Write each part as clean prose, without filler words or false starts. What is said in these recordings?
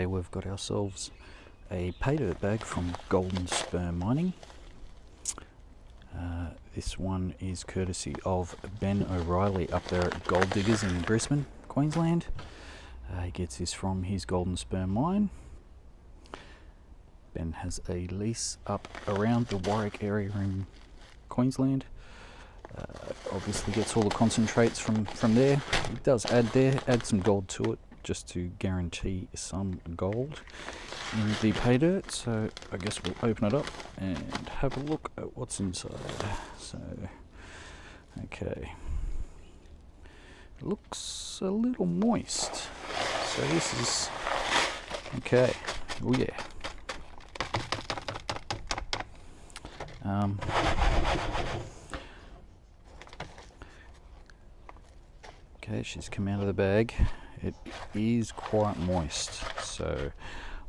Today we've got ourselves a paydirt bag from Golden Spur Mining. This one is courtesy of Ben O'Reilly up there at Gold Diggers in Brisbane, Queensland. He gets this from his Golden Spur mine. Ben has a lease up around the Warwick area in Queensland. Obviously gets all the concentrates from there. He does add some gold to it just to guarantee some gold in the pay dirt. So I guess we'll open it up and have a look at what's inside. So, okay, it looks a little moist. So this is okay. Oh yeah. Okay, she's come out of the bag. It is quite moist, so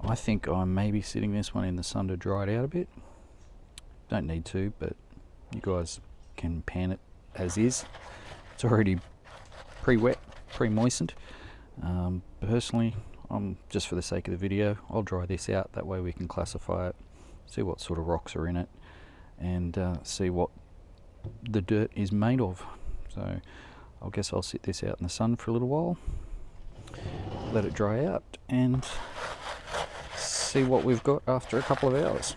I think I may be sitting this one in the sun to dry it out a bit. Don't need to, but you guys can pan it as is. It's already pre-wet, pre-moistened. Personally, just for the sake of the video, I'll dry this out. That way we can classify it, see what sort of rocks are in it, and see what the dirt is made of. So I guess I'll sit this out in the sun for a little while, let it dry out, and see what we've got after a couple of hours.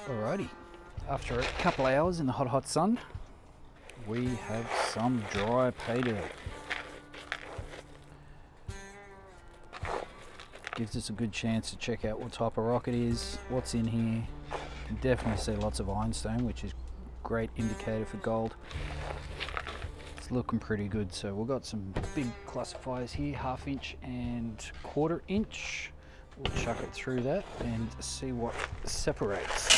Alrighty, after a couple of hours in the hot sun, we have some dry pay dirt. Gives us a good chance to check out what type of rock it is, what's in here. You can definitely see lots of ironstone, which is a great indicator for gold. It's looking pretty good. So we've got some big classifiers here, 1/2 inch and 1/4 inch. We'll chuck it through that and see what separates.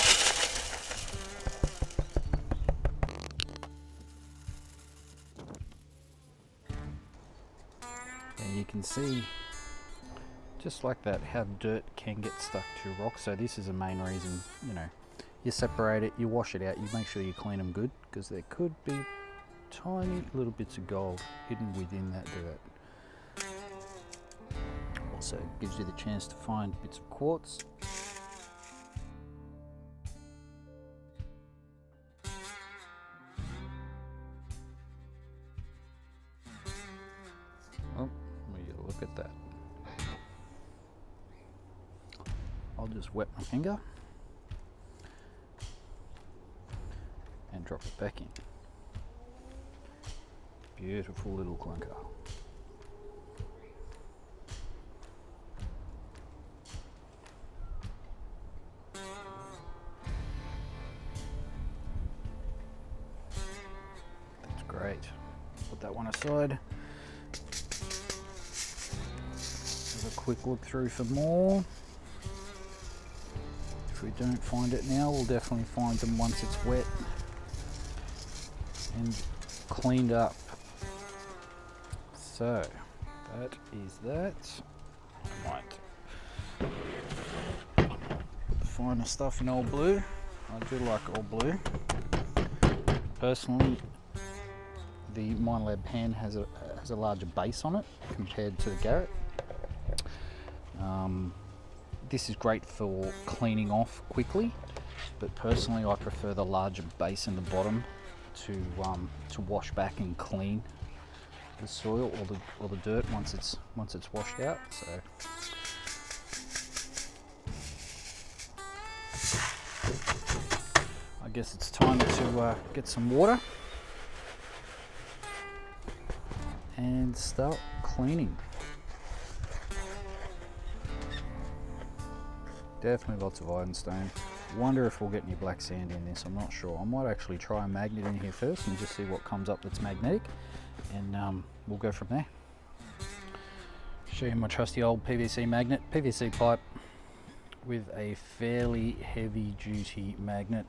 And you can see, just like that, how dirt can get stuck to rocks. So this is the main reason, you separate it, you wash it out, you make sure you clean them good, because there could be tiny little bits of gold hidden within that dirt. Also gives you the chance to find bits of quartz. Oh, will you look at that. I'll just wet my finger and drop it back in. Beautiful little clunker. Great. Put that one aside. Have a quick look through for more. If we don't find it now, we'll definitely find them once it's wet and cleaned up. So that is that. I might put the finer stuff in old blue. I do like old blue. Personally, the Minelab pan has a larger base on it compared to the Garrett. This is great for cleaning off quickly. but personally I prefer the larger base in the bottom to wash back and clean the soil or the dirt once it's washed out. So I guess it's time to get some water and start cleaning. Definitely lots of ironstone. Wonder if we'll get any black sand in this, I'm not sure. I might actually try a magnet in here first and just see what comes up that's magnetic, and we'll go from there. Show you my trusty old PVC magnet, PVC pipe with a fairly heavy duty magnet.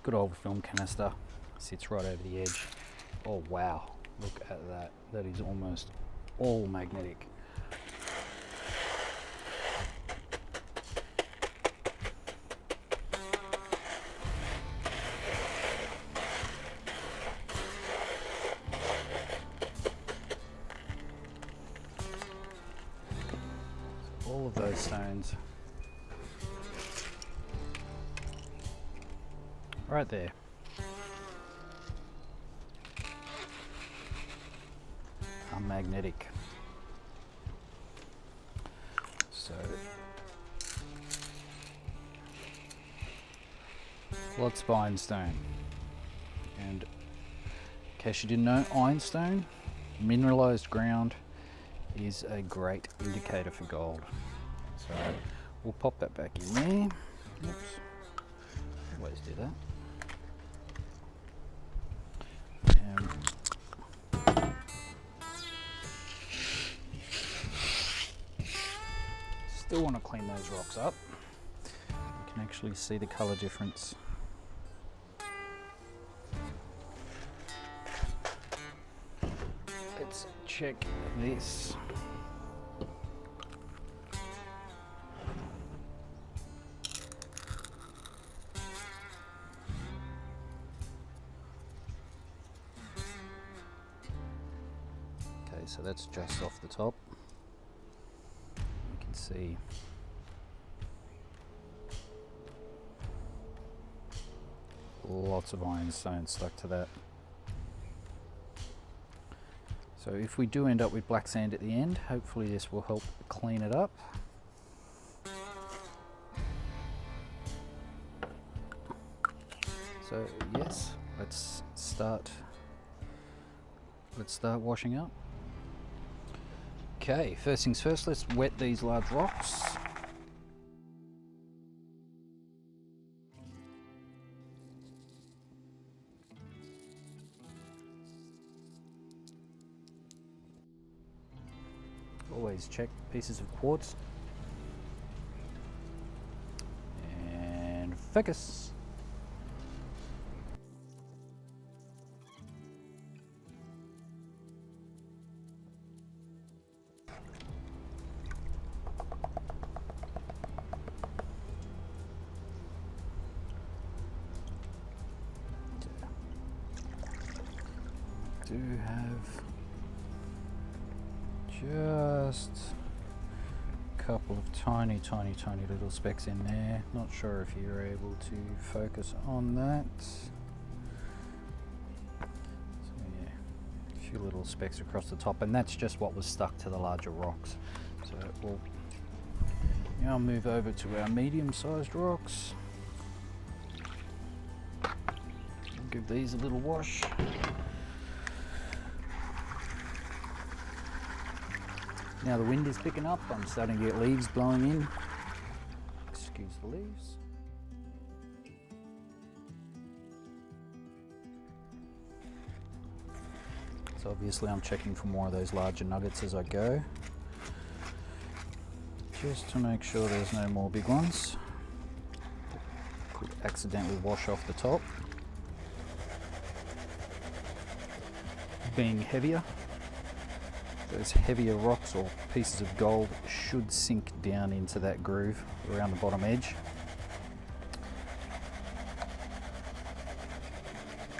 Good old film canister, sits right over the edge. Oh wow, look at that. That is almost all magnetic. All of those stones right there. Are magnetic. So lots of ironstone. And in case you didn't know, ironstone, mineralized ground, is a great indicator for gold. So we'll pop that back in there. Oops. Always do that. And still want to clean those rocks up. You can actually see the color difference. Let's check this. Okay, so that's just off the top. You can see lots of ironstone stuck to that. So if we do end up with black sand at the end, hopefully this will help clean it up. So yes, let's start washing up. Okay, first things first, let's wet these large rocks. Always check pieces of quartz. And focus. Do have just a couple of tiny little specks in there. Not sure if you're able to focus on that. So yeah, a few little specks across the top, and that's just what was stuck to the larger rocks. So we'll now move over to our medium-sized rocks. We'll give these a little wash. Now the wind is picking up, I'm starting to get leaves blowing in. Excuse the leaves. So obviously I'm checking for more of those larger nuggets as I go, just to make sure there's no more big ones. Could accidentally wash off the top. Being heavier, those heavier rocks or pieces of gold should sink down into that groove around the bottom edge.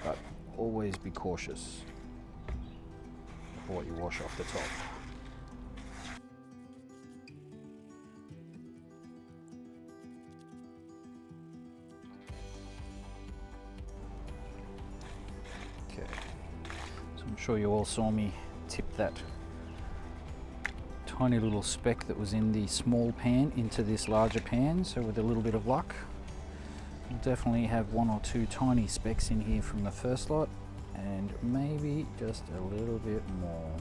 But always be cautious of what you wash off the top. sure you all saw me tip that tiny little speck that was in the small pan into this larger pan, so with a little bit of luck we'll definitely have one or two tiny specks in here from the first lot, and maybe just a little bit more.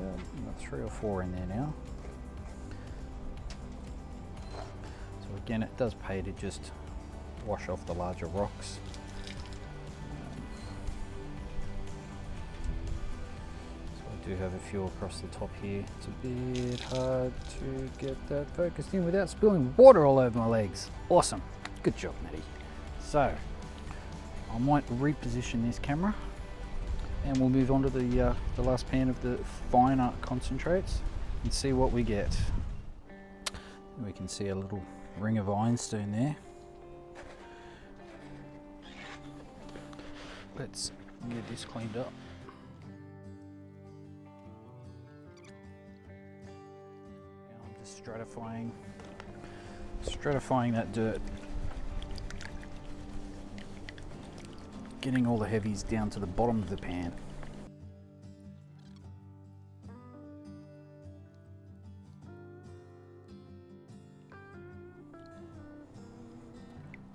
Yeah, got 3 or 4 in there now. So again, it does pay to just wash off the larger rocks. So I do have a few across the top here. It's a bit hard to get that focused in without spilling water all over my legs. Awesome, good job, Matty. So I might reposition this camera and we'll move on to the last pan of the finer concentrates and see what we get. We can see a little ring of ironstone there. Let's get this cleaned up. Now I'm just stratifying that dirt. Getting all the heavies down to the bottom of the pan.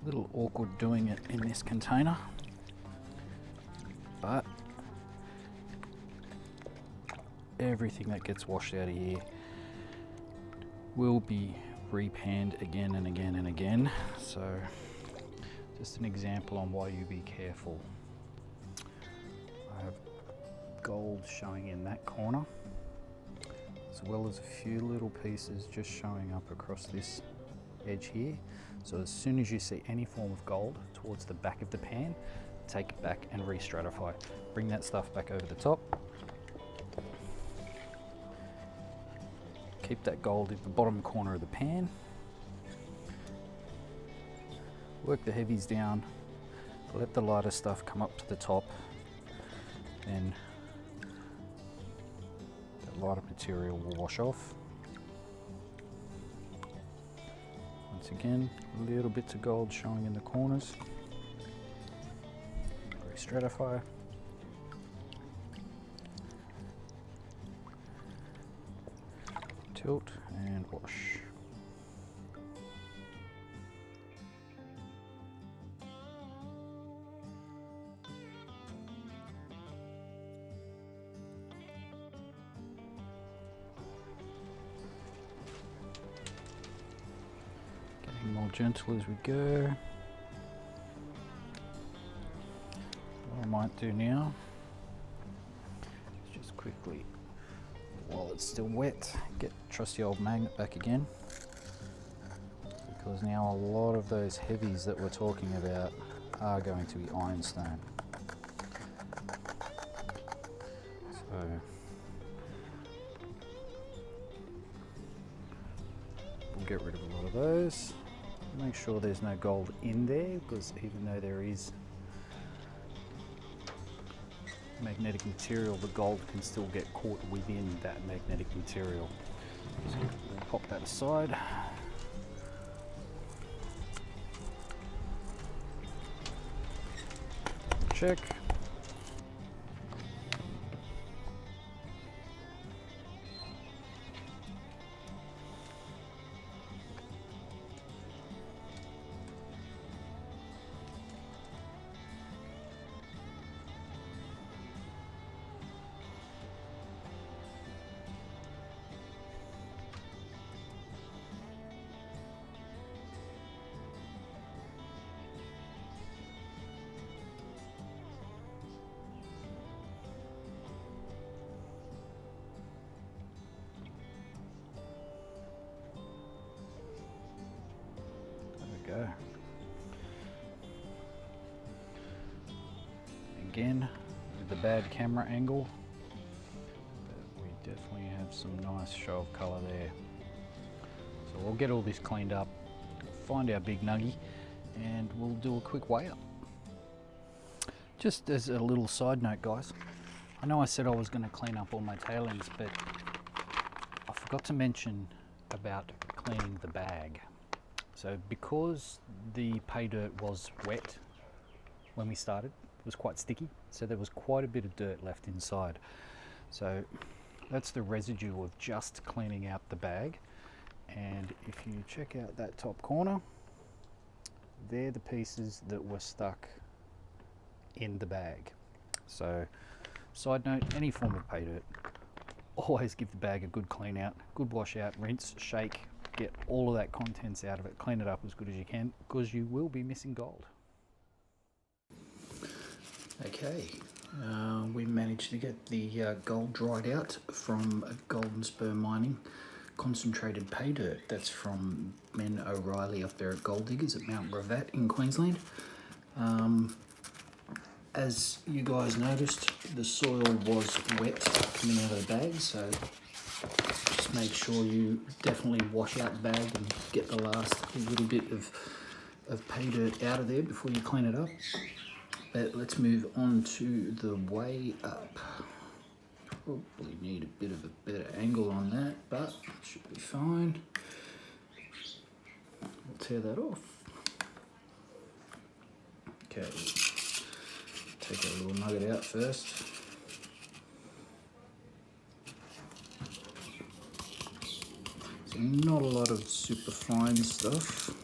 A little awkward doing it in this container, but everything that gets washed out of here will be repanned again and again and again. So just an example on why you be careful. I have gold showing in that corner, as well as a few little pieces just showing up across this edge here. So as soon as you see any form of gold towards the back of the pan, take it back and re-stratify. Bring that stuff back over the top. Keep that gold in the bottom corner of the pan. Work the heavies down, let the lighter stuff come up to the top, then the lighter material will wash off. Once again, little bits of gold showing in the corners. Re-stratify. Tilt and wash. More gentle as we go. What I might do now is just quickly, while it's still wet, get trusty old magnet back again, because now a lot of those heavies that we're talking about are going to be ironstone. So we'll get rid of a lot of those. Make sure there's no gold in there, because even though there is magnetic material, the gold can still get caught within that magnetic material. So we'll pop that aside. Check. Go. Again, with the bad camera angle, but we definitely have some nice show of colour there. So we'll get all this cleaned up, find our big nuggy, and we'll do a quick weigh up. Just as a little side note, guys, I know I said I was going to clean up all my tailings, but I forgot to mention about cleaning the bag. So because the pay dirt was wet when we started, was quite sticky, so there was quite a bit of dirt left inside. So that's the residue of just cleaning out the bag. And if you check out that top corner, they're the pieces that were stuck in the bag. So side note, any form of pay dirt, always give the bag a good clean out, good wash out, rinse, shake, get all of that contents out of it, clean it up as good as you can, because you will be missing gold. Okay, we managed to get the gold dried out from Golden Spur Mining concentrated pay dirt. That's from Ben O'Reilly up there at Gold Diggers at Mount Gravatt in Queensland. As you guys noticed, the soil was wet coming out of the bag, so just make sure you definitely wash out the bag and get the last little bit of pay dirt out of there before you clean it up. But let's move on to the way up. Probably need a bit of a better angle on that, but it should be fine. We'll tear that off. Okay, take a little nugget out first. So not a lot of super fine stuff.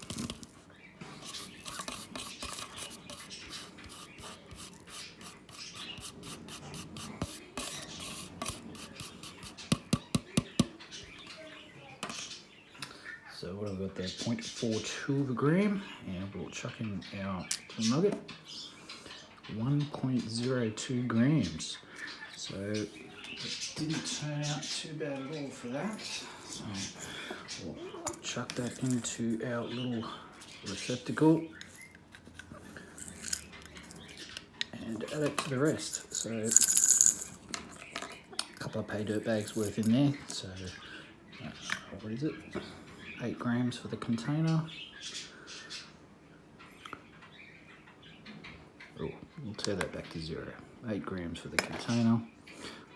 So what have we got there? 0.42 of a gram, and we'll chuck in our nugget. 1.02 grams. So it didn't turn out too bad at all for that. So we'll chuck that into our little receptacle and add it to the rest. So a couple of pay dirt bags worth in there. So what is it? 8 grams for the container. Oh, we'll tear that back to 0. 8 grams for the container.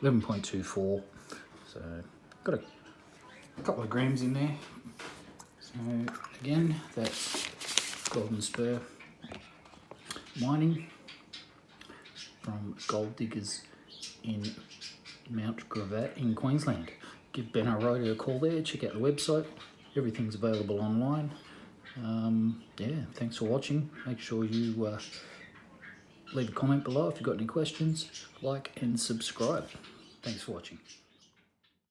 11.24. So got a couple of grams in there. So again, that's Golden Spur Mining from Gold Diggers in Mount Gravatt in Queensland. Give Ben O'Reilly a call there, check out the website. Everything's available online. Yeah, thanks for watching. Make sure you leave a comment below if you've got any questions. Like and subscribe. Thanks for watching.